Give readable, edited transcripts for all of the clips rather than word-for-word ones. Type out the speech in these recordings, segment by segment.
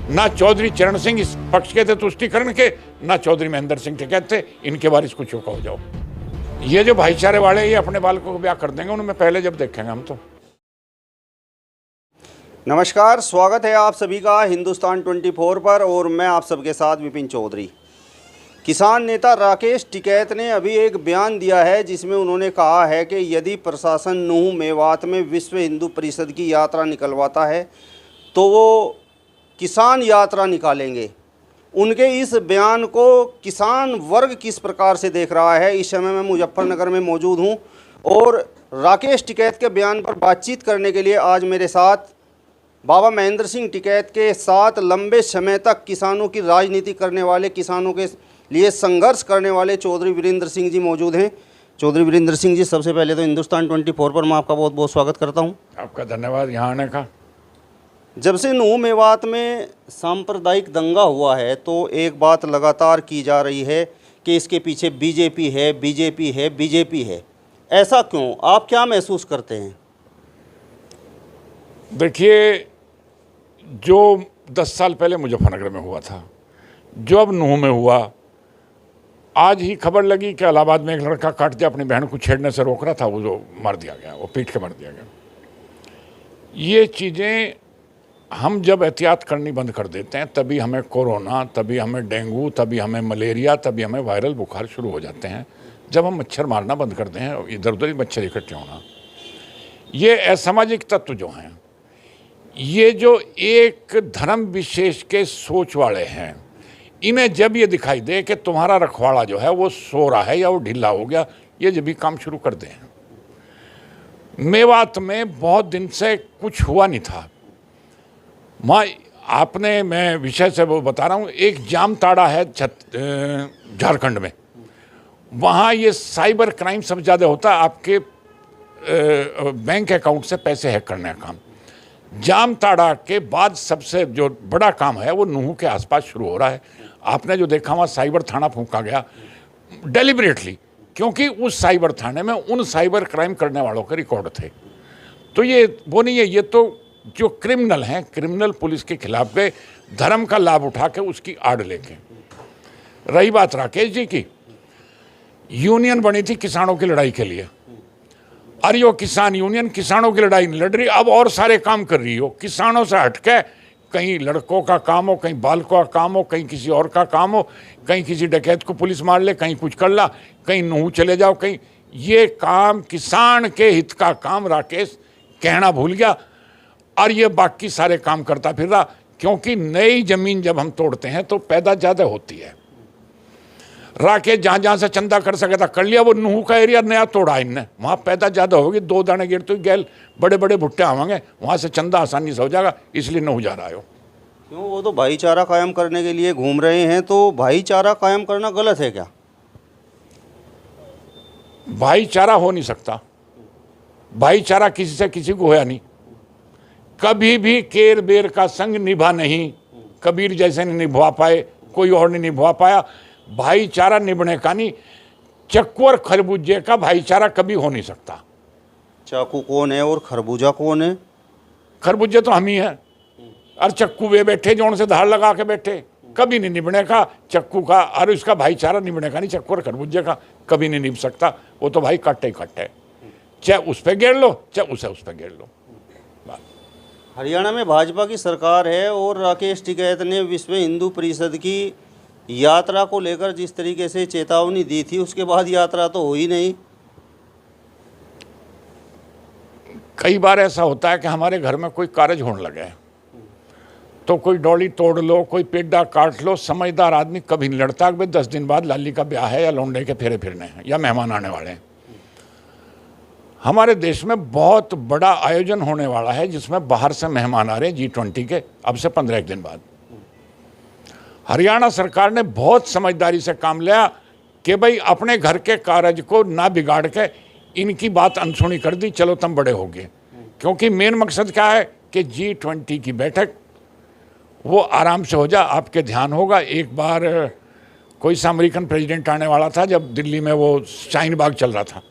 ना चौधरी चरण सिंह इस पक्ष के थे तुष्टिकरण के, ना चौधरी महेंद्र सिंह टिकैत थे। इनके वारिस को चुका हो जाओ। ये जो भाईचारे वाले ये अपने बालकों को ब्याह कर देंगे, उनमें पहले जब देखेंगे हम तो। नमस्कार, स्वागत है आप सभी का हिंदुस्तान 24 पर और मैं आप सबके साथ विपिन चौधरी। किसान नेता राकेश टिकैत ने अभी एक बयान दिया है जिसमें उन्होंने कहा है कि यदि प्रशासन नूह मेवात में विश्व हिंदू परिषद की यात्रा निकलवाता है तो वो किसान यात्रा निकालेंगे। उनके इस बयान को किसान वर्ग किस प्रकार से देख रहा है, इस समय मैं मुजफ्फरनगर में मौजूद हूँ और राकेश टिकैत के बयान पर बातचीत करने के लिए आज मेरे साथ बाबा महेंद्र सिंह टिकैत के साथ लंबे समय तक किसानों की राजनीति करने वाले, किसानों के लिए संघर्ष करने वाले चौधरी वीरेंद्र सिंह जी मौजूद हैं। चौधरी वीरेंद्र सिंह जी, सबसे पहले तो हिंदुस्तान 24 पर मैं आपका बहुत बहुत स्वागत करता हूं। आपका धन्यवाद यहाँ आने का। जब से नूह मेवात में सांप्रदायिक दंगा हुआ है तो एक बात लगातार की जा रही है कि इसके पीछे बीजेपी है, बीजेपी है, बीजेपी है। ऐसा क्यों? आप क्या महसूस करते हैं? देखिए, जो 10 साल पहले मुजफ्फरनगर में हुआ था, जो अब नूह में हुआ, आज ही खबर लगी कि इलाहाबाद में एक लड़का काट दिया, अपनी बहन को छेड़ने से रोक रहा था, वो जो मार दिया गया, वो पीट के मार दिया गया। ये चीज़ें हम जब एहतियात करनी बंद कर देते हैं तभी हमें कोरोना, तभी हमें डेंगू, तभी हमें मलेरिया, तभी हमें वायरल बुखार शुरू हो जाते हैं। जब हम मच्छर मारना बंद करते हैं, इधर उधर ही मच्छर इकट्ठे होना, ये असामाजिक तत्व जो हैं, ये जो एक धर्म विशेष के सोच वाले हैं, इन्हें जब ये दिखाई दे कि तुम्हारा रखवाड़ा जो है वो सो रहा है या वो ढीला हो गया, ये जब भी काम शुरू कर दें। मेवात में बहुत दिन से कुछ हुआ नहीं था। मैं विषय से वो बता रहा हूँ, एक जामताड़ा है झारखंड में, वहाँ ये साइबर क्राइम सबसे ज़्यादा होता है, आपके बैंक अकाउंट से पैसे हैक करने का काम। जामताड़ा के बाद सबसे जो बड़ा काम है वो नूह के आसपास शुरू हो रहा है। आपने जो देखा वहाँ साइबर थाना फूंका गया डेलिबरेटली, क्योंकि उस साइबर थाने में उन साइबर क्राइम करने वालों के रिकॉर्ड थे। तो ये वो नहीं है, ये तो जो क्रिमिनल हैं, क्रिमिनल पुलिस के खिलाफ गए, धर्म का लाभ उठा के उसकी आड़ लेके। रही बात राकेश जी की, यूनियन बनी थी किसानों की लड़ाई के लिए, और यो किसान यूनियन किसानों की लड़ाई नहीं लड़ रही, अब और सारे काम कर रही हो। किसानों से हटके कहीं लड़कों का काम हो, कहीं बालकों का काम हो, कहीं किसी और का काम हो, कहीं किसी डकैत को पुलिस मार ले, कहीं कुछ कर ला, कहीं नूह चले जाओ, कहीं ये काम किसान के हित का काम राकेश कहना भूल गया और ये बाकी सारे काम करता फिर रहा। क्योंकि नई जमीन जब हम तोड़ते हैं तो पैदा ज़्यादा होती है। राकेश जहाँ जहाँ से चंदा कर सके था कर लिया, वो नूह का एरिया नया तोड़ा इनने, वहाँ पैदा ज़्यादा होगी, 2 दाने गिर तो गैल बड़े बड़े भुट्टे आवेंगे, वहाँ से चंदा आसानी से हो जाएगा, इसलिए नूह जा रहा हो। क्यों? वो तो भाईचारा कायम करने के लिए घूम रहे हैं, तो भाईचारा कायम करना गलत है क्या? भाईचारा हो नहीं सकता, भाईचारा किसी से किसी को होया नहीं। कभी भी केर बेर का संग निभा नहीं, कबीर जैसे नहीं निभा पाए, कोई और नहीं निभा पाया। भाईचारा निभने का नहीं, चक्कू और खरबूजे का भाईचारा कभी हो नहीं सकता। चाकू कौन है और खरबूजा कौन है? खरबूजे तो हम ही हैं, और चक्कू वे बैठे जो उनसे धार लगा के बैठे, कभी नहीं निभने का चक्कू का, और उसका भाईचारा निभने का नहीं, चक्कू और खरबूजे का कभी नहीं निभ सकता। वो तो भाई कट्टे कट्टे, चाहे उस पर घेर लो चाहे उसे उस पर घेर लो। हरियाणा में भाजपा की सरकार है और राकेश टिकैत ने विश्व हिंदू परिषद की यात्रा को लेकर जिस तरीके से चेतावनी दी थी, उसके बाद यात्रा तो हुई नहीं। कई बार ऐसा होता है कि हमारे घर में कोई कारज होने लगे तो कोई डोली तोड़ लो, कोई पेड्डा काट लो, समझदार आदमी कभी नहीं लड़ता कि 10 दिन बाद लाली का ब्याह है या लौंडे के फेरे फिरने हैं या मेहमान आने वाले हैं। हमारे देश में बहुत बड़ा आयोजन होने वाला है जिसमें बाहर से मेहमान आ रहे हैं, G20 के, अब से 15 दिन बाद। हरियाणा सरकार ने बहुत समझदारी से काम लिया कि भाई अपने घर के कार्य को ना बिगाड़ के इनकी बात अनसुनी कर दी, चलो तुम बड़े हो गए। क्योंकि मेन मकसद क्या है कि G20 की बैठक वो आराम से हो जा, आपके ध्यान होगा। एक बार कोई सा अमेरिकन प्रेसिडेंट आने वाला था जब दिल्ली में वो शाहीन बाग चल रहा था,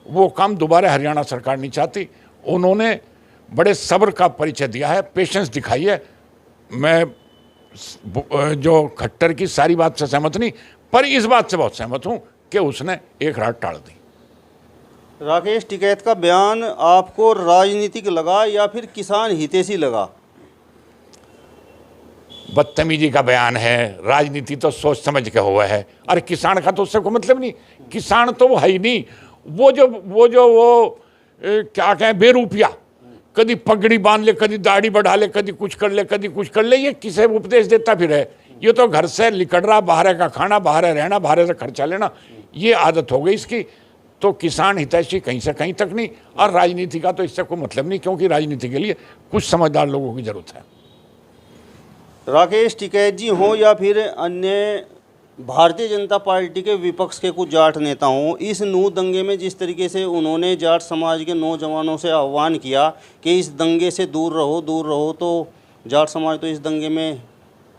वो काम दोबारा हरियाणा सरकार नहीं चाहती। उन्होंने बड़े सब्र का परिचय दिया है, पेशेंस दिखाई है। मैं जो खट्टर की सारी बात से सहमत नहीं, पर इस बात से बहुत सहमत हूं कि उसने एक रात टाल दी। राकेश टिकैत का बयान आपको राजनीतिक लगा या फिर किसान हितैषी लगा? बदतमीजी का बयान है, राजनीति तो सोच समझ के हुआ है। अरे किसान का तो उससे कोई मतलब नहीं, किसान तो वो है ही नहीं। वो क्या कहें, बेरूपिया, कभी पगड़ी बांध ले, कभी दाढ़ी बढ़ा ले, कभी कुछ कर ले, कभी कुछ कर ले, ये किसे उपदेश देता फिर है? ये तो घर से लिकड़ रहा, बाहर का खाना, बाहर रहना, बाहर से खर्चा लेना, ये आदत हो गई इसकी। तो किसान हितैषी कहीं से कहीं तक नहीं, और राजनीति का तो इससे कोई मतलब नहीं, क्योंकि राजनीति के लिए कुछ समझदार लोगों की जरूरत है। राकेश टिकैत जी हों या फिर अन्य भारतीय जनता पार्टी के विपक्ष के कुछ जाट नेता हों, इस नूह दंगे में जिस तरीके से उन्होंने जाट समाज के नौजवानों से आह्वान किया कि इस दंगे से दूर रहो, तो जाट समाज तो इस दंगे में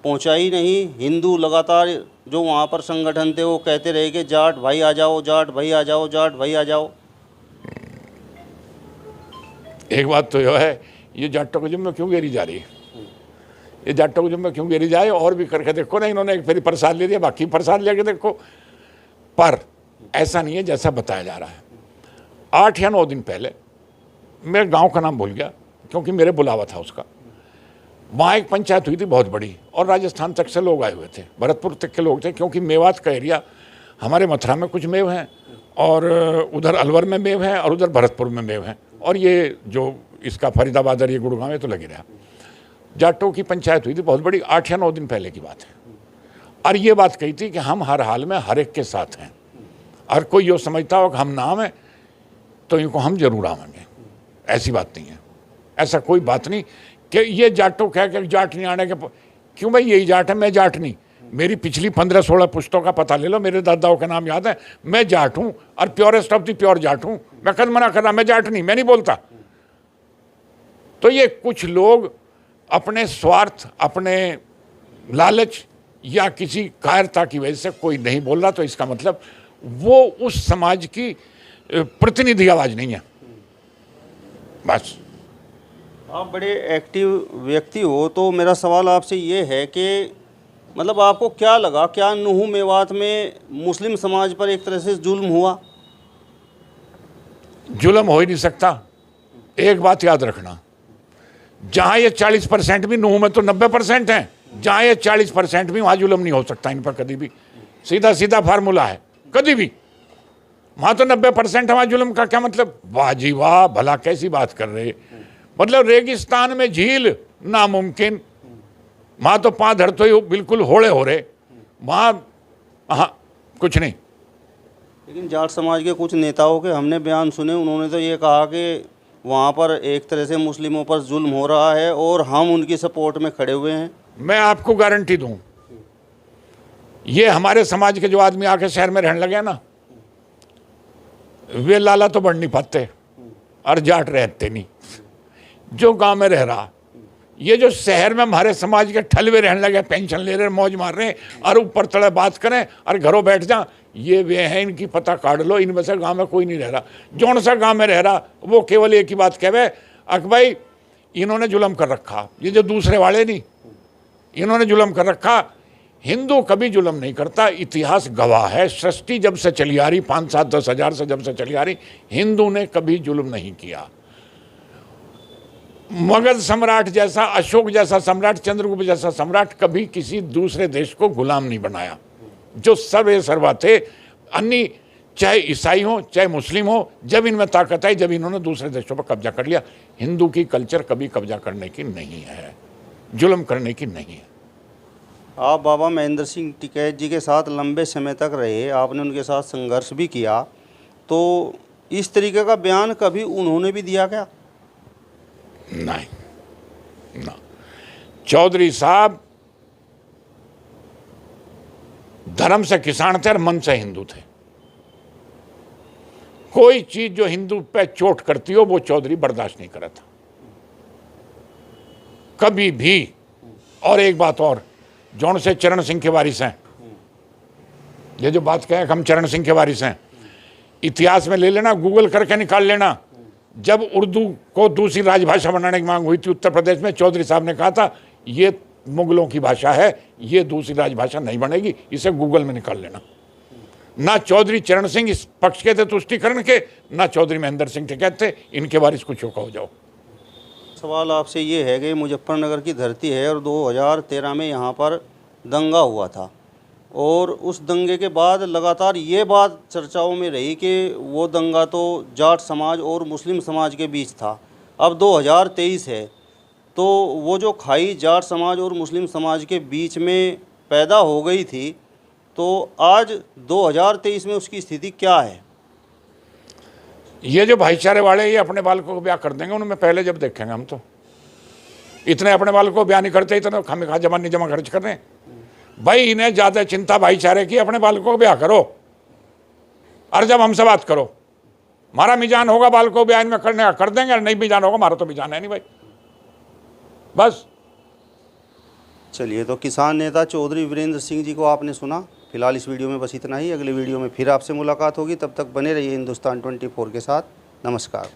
पहुंचा ही नहीं। हिंदू लगातार जो वहाँ पर संगठन थे वो कहते रहे कि जाट भाई आ जाओ, जाट भाई आ जाओ, जाट भाई आ जाओ। एक बात तो यह है, ये जाटों को जिम्मे क्यों घेरी जा रही है? ये जाटों को जिम्मे क्यों घेरी जाए? और भी करके देखो ना, इन्होंने एक फेरी प्रसाद ले लिया, बाकी प्रसाद लेके देखो। पर ऐसा नहीं है जैसा बताया जा रहा है। 8 या 9 दिन पहले, मैं गांव का नाम भूल गया क्योंकि मेरे बुलावा था उसका, वहाँ एक पंचायत हुई थी बहुत बड़ी, और राजस्थान तक से लोग आए हुए थे, भरतपुर तक के लोग थे, क्योंकि मेवात का एरिया, हमारे मथुरा में कुछ मेव हैं, और उधर अलवर में मेव हैं, और उधर भरतपुर में मेव हैं, और ये जो इसका फरीदाबाद और ये गुड़गांव है तो लगे रहा। जाटों की पंचायत हुई थी बहुत बड़ी, 8 या 9 दिन पहले की बात है। और ये बात कही थी कि हम हर हाल में हर एक के साथ हैं, और कोई ये समझता हो कि हम नाम है तो इनको हम जरूर आवेंगे। ऐसी बात नहीं है, ऐसा कोई बात नहीं कि ये जाटों कह के जाट नहीं आने के। क्यों भाई, यही जाट है, मैं जाट नहीं। मेरी पिछली 15-16 पुश्तों का पता ले लो, मेरे दादाओं के नाम याद है। मैं जाट हूँ, और purest of the pure Jat हूँ। मैं कद मना कर रहा, मैं जाट नहीं, मैं नहीं बोलता। तो ये कुछ लोग अपने स्वार्थ, अपने लालच या किसी कायरता की वजह से कोई नहीं बोल रहा, तो इसका मतलब वो उस समाज की प्रतिनिधि आवाज नहीं है, बस। आप बड़े एक्टिव व्यक्ति हो, तो मेरा सवाल आपसे ये है कि मतलब आपको क्या लगा, क्या नूह मेवात में मुस्लिम समाज पर एक तरह से जुल्म हुआ? जुल्म हो ही नहीं सकता। एक बात याद रखना, जहां ये 40% भी, नूह में तो 90% हैं, जहां ये 40% भी, वहां जुल्म नहीं हो सकता इन पर कभी भी। सीधा सीधा फार्मूला है, कभी भी। वहां तो 90% है, वहां जुल्म का क्या मतलब? वाह जी वाह, भला कैसी बात कर रहे। मतलब रेगिस्तान में झील नामुमकिन, वहां तो पांव धरते ही बिल्कुल होड़े हो रहे, वहां हाँ कुछ नहीं। लेकिन जाट समाज के कुछ नेताओं के हमने बयान सुने, उन्होंने तो ये कहा कि वहाँ पर एक तरह से मुस्लिमों पर जुल्म हो रहा है और हम उनकी सपोर्ट में खड़े हुए हैं। मैं आपको गारंटी दूं, ये हमारे समाज के जो आदमी आके शहर में रहने लगे ना, वे लाला तो बढ़ नहीं पाते और जाट रहते नहीं। जो गांव में रह रहा, ये जो शहर में हमारे समाज के ठलवे रहने लगे, पेंशन ले रहे, मौज मार रहे और ऊपर तले बात करें और घरों बैठ जा, ये वे हैं, इनकी पता काट लो। इनमें से गांव में कोई नहीं रह रहा। जौन सा गांव में रह रहा वो केवल एक ही बात कहे, अक भाई इन्होंने जुल्म कर रखा। ये जो दूसरे वाले नहीं, इन्होंने जुल्म कर रखा। हिंदू कभी जुल्म नहीं करता, इतिहास गवाह है। सृष्टि जब से चली आ रही, 5, 7, 10 हजार से जब से चली आ रही, हिंदू ने कभी जुल्म नहीं किया। मगध सम्राट जैसा, अशोक जैसा सम्राट, चंद्रगुप्त जैसा सम्राट कभी किसी दूसरे देश को गुलाम नहीं बनाया। जो सर्वे सर्वा थे, अन्य चाहे ईसाई हो चाहे मुस्लिम हो, जब इनमें ताकत आई, जब इन्होंने दूसरे देशों पर कब्जा कर लिया। हिंदू की कल्चर कभी कब्जा करने की नहीं है, जुल्म करने की नहीं है। आप बाबा महेंद्र सिंह टिकैत जी के साथ लंबे समय तक रहे, आपने उनके साथ संघर्ष भी किया, तो इस तरीके का बयान कभी उन्होंने भी दिया क्या? नहीं ना। चौधरी साहब धर्म से किसान थे और मन से हिंदू थे। कोई चीज जो हिंदू पे चोट करती हो वो चौधरी बर्दाश्त नहीं करा था कभी भी। और एक बात और, जौन से चरण सिंह के वारिस हैं, ये जो बात कहे हम चरण सिंह के वारिस हैं, इतिहास में ले लेना, गूगल करके निकाल लेना। जब उर्दू को दूसरी राजभाषा बनाने की मांग हुई थी उत्तर प्रदेश में, चौधरी साहब ने कहा था ये मुगलों की भाषा है, ये दूसरी राजभाषा नहीं बनेगी, इसे गूगल में निकाल लेना। ना चौधरी चरण सिंह इस पक्ष के थे तुष्टिकरण के, ना चौधरी महेंद्र सिंह टिकैत थे, इनके वारिस कुछ हो जाओ। सवाल आपसे ये है कि मुजफ्फरनगर की धरती है और 2013 में यहाँ पर दंगा हुआ था, और उस दंगे के बाद लगातार ये बात चर्चाओं में रही कि वो दंगा तो जाट समाज और मुस्लिम समाज के बीच था। अब 2023 है, तो वो जो खाई जाट समाज और मुस्लिम समाज के बीच में पैदा हो गई थी, तो आज 2023 में उसकी स्थिति क्या है? ये जो भाईचारे वाले ये अपने बालकों को ब्याह कर देंगे, उनमें पहले जब देखेंगे हम, तो इतने अपने बालकों को ब्याह नहीं करते, इतने खामिखा जमा जमा खर्च कर रहे हैं। भाई इन्हें ज़्यादा चिंता भाईचारे की, अपने बालकों को ब्याह करो और जब हमसे बात करो, हमारा मिजान होगा बालकों को ब्याह इनमें करने का कर देंगे, नहीं मिजान होगा हमारा तो मिजान है नहीं भाई, बस। चलिए, तो किसान नेता चौधरी वीरेंद्र सिंह जी को आपने सुना। फिलहाल इस वीडियो में बस इतना ही। अगले वीडियो में फिर आपसे मुलाकात होगी, तब तक बने रहिए हिंदुस्तान 24 के साथ। नमस्कार।